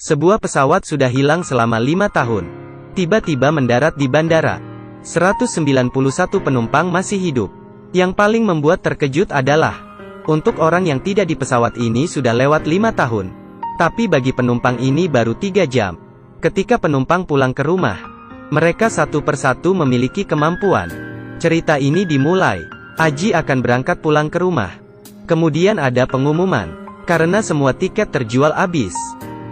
Sebuah pesawat sudah hilang selama 5 tahun. Tiba-tiba mendarat di bandara. 191 penumpang masih hidup. Yang paling membuat terkejut adalah, untuk orang yang tidak di pesawat ini sudah lewat 5 tahun. Tapi bagi penumpang ini baru 3 jam. Ketika penumpang pulang ke rumah, mereka satu persatu memiliki kemampuan. Cerita ini dimulai, Aji akan berangkat pulang ke rumah. Kemudian ada pengumuman, karena semua tiket terjual habis.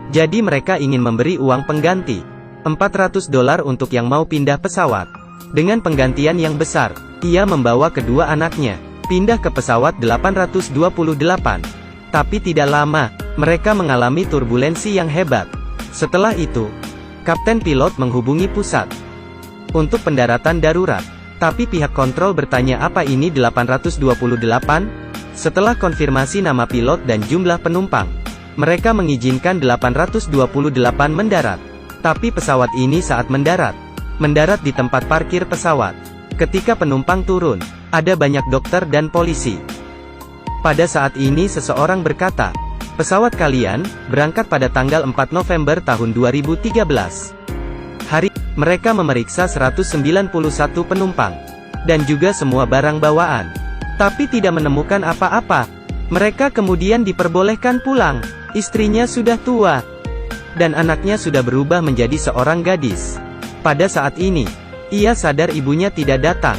Jadi mereka ingin memberi uang pengganti, $400 untuk yang mau pindah pesawat. Dengan penggantian yang besar, ia membawa kedua anaknya, pindah ke pesawat 828. Tapi tidak lama, mereka mengalami turbulensi yang hebat. Setelah itu, kapten pilot menghubungi pusat untuk pendaratan darurat. Tapi pihak kontrol bertanya apa ini 828? Setelah konfirmasi nama pilot dan jumlah penumpang, mereka mengizinkan 828 mendarat. Tapi pesawat ini saat mendarat di tempat parkir pesawat. Ketika penumpang turun, ada banyak dokter dan polisi. Pada saat ini seseorang berkata, pesawat kalian berangkat pada tanggal 4 November tahun 2013. Hari mereka memeriksa 191 penumpang dan juga semua barang bawaan, tapi tidak menemukan apa-apa. Mereka kemudian diperbolehkan pulang. Istrinya sudah tua, dan anaknya sudah berubah menjadi seorang gadis. Pada saat ini, ia sadar ibunya tidak datang.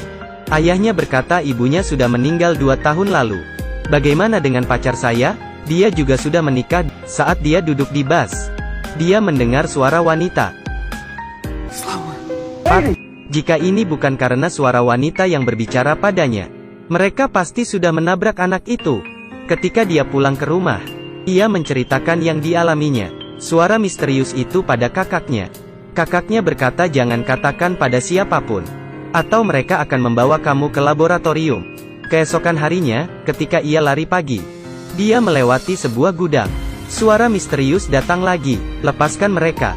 Ayahnya berkata ibunya sudah meninggal 2 tahun lalu. Bagaimana dengan pacar saya? Dia juga sudah menikah. Saat dia duduk di bus, dia mendengar suara wanita. Jika ini bukan karena suara wanita yang berbicara padanya, mereka pasti sudah menabrak anak itu. Ketika dia pulang ke rumah, ia menceritakan yang dialaminya. Suara misterius itu pada kakaknya. Kakaknya berkata jangan katakan pada siapapun, atau mereka akan membawa kamu ke laboratorium. Keesokan harinya, ketika ia lari pagi, dia melewati sebuah gudang. Suara misterius datang lagi, lepaskan mereka.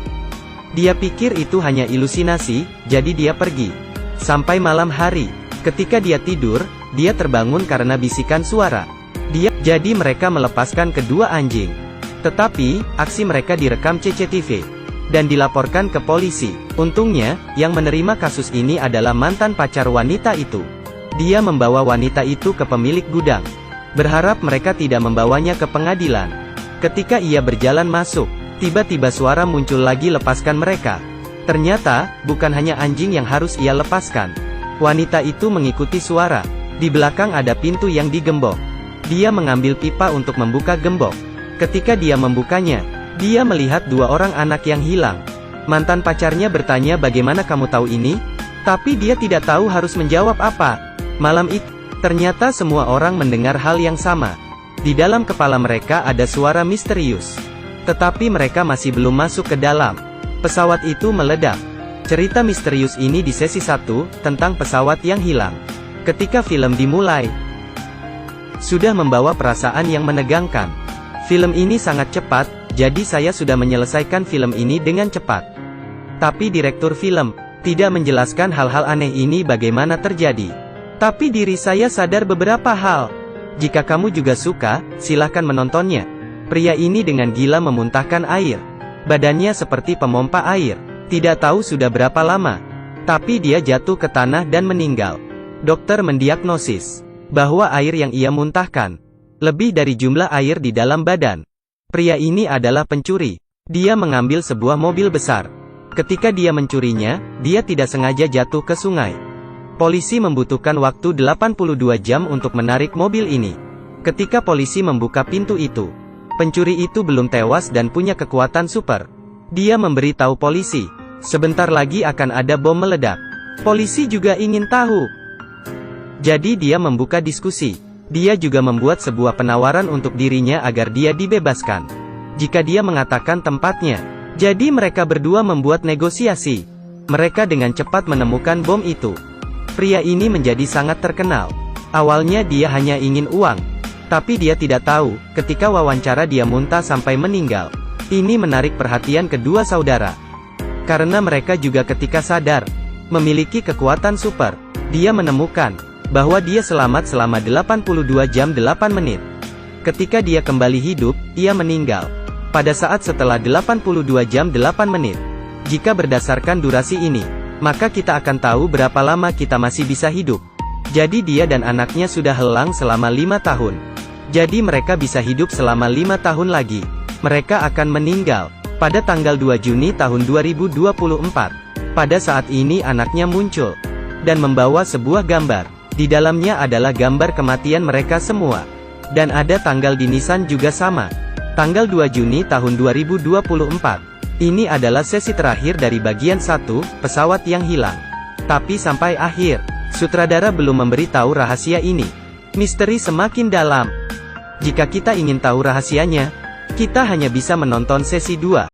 Dia pikir itu hanya ilusinasi, jadi dia pergi. Sampai malam hari, ketika dia tidur, dia terbangun karena bisikan suara. Jadi mereka melepaskan kedua anjing. Tetapi, aksi mereka direkam CCTV dan dilaporkan ke polisi. Untungnya, yang menerima kasus ini adalah mantan pacar wanita itu. Dia membawa wanita itu ke pemilik gudang, berharap mereka tidak membawanya ke pengadilan. Ketika ia berjalan masuk, tiba-tiba suara muncul lagi lepaskan mereka. Ternyata, bukan hanya anjing yang harus ia lepaskan. Wanita itu mengikuti suara. Di belakang ada pintu yang digembok. Dia mengambil pipa untuk membuka gembok. Ketika dia membukanya, dia melihat 2 orang anak yang hilang. Mantan pacarnya bertanya bagaimana kamu tahu ini? Tapi dia tidak tahu harus menjawab apa. Malam itu, ternyata semua orang mendengar hal yang sama. Di dalam kepala mereka ada suara misterius. Tetapi mereka masih belum masuk ke dalam. Pesawat itu meledak. Cerita misterius ini di sesi 1, tentang pesawat yang hilang. Ketika film dimulai, sudah membawa perasaan yang menegangkan. Film ini sangat cepat, jadi saya sudah menyelesaikan film ini dengan cepat. Tapi direktur film tidak menjelaskan hal-hal aneh ini bagaimana terjadi. Tapi diri saya sadar beberapa hal. Jika kamu juga suka, silahkan menontonnya. Pria ini dengan gila memuntahkan air. Badannya seperti pemompa air. Tidak tahu sudah berapa lama. Tapi dia jatuh ke tanah dan meninggal. Dokter mendiagnosis bahwa air yang ia muntahkan lebih dari jumlah air di dalam badan. Pria ini adalah pencuri. Dia mengambil sebuah mobil besar. Ketika dia mencurinya, dia tidak sengaja jatuh ke sungai. Polisi membutuhkan waktu 82 jam untuk menarik mobil ini. Ketika polisi membuka pintu itu, pencuri itu belum tewas dan punya kekuatan super. Dia memberitahu polisi, sebentar lagi akan ada bom meledak. Polisi juga ingin tahu. Jadi dia membuka diskusi. Dia juga membuat sebuah penawaran untuk dirinya agar dia dibebaskan jika dia mengatakan tempatnya. Jadi mereka berdua membuat negosiasi. Mereka dengan cepat menemukan bom itu. Pria ini menjadi sangat terkenal. Awalnya dia hanya ingin uang. Tapi dia tidak tahu, ketika wawancara dia muntah sampai meninggal. Ini menarik perhatian kedua saudara. Karena mereka juga ketika sadar, memiliki kekuatan super. Dia menemukan bahwa dia selamat selama 82 jam 8 menit. Ketika dia kembali hidup, ia meninggal. pada saat setelah 82 jam 8 menit. Jika berdasarkan durasi ini, maka kita akan tahu berapa lama kita masih bisa hidup. Jadi dia dan anaknya sudah hilang selama 5 tahun. Jadi mereka bisa hidup selama 5 tahun lagi. Mereka akan meninggal pada tanggal 2 Juni tahun 2024. Pada saat ini anaknya muncul dan membawa sebuah gambar. Di dalamnya adalah gambar kematian mereka semua. Dan ada tanggal di nisan juga sama. Tanggal 2 Juni tahun 2024. Ini adalah sesi terakhir dari bagian 1, pesawat yang hilang. Tapi sampai akhir, sutradara belum memberitahu rahasia ini. Misteri semakin dalam. Jika kita ingin tahu rahasianya, kita hanya bisa menonton sesi 2.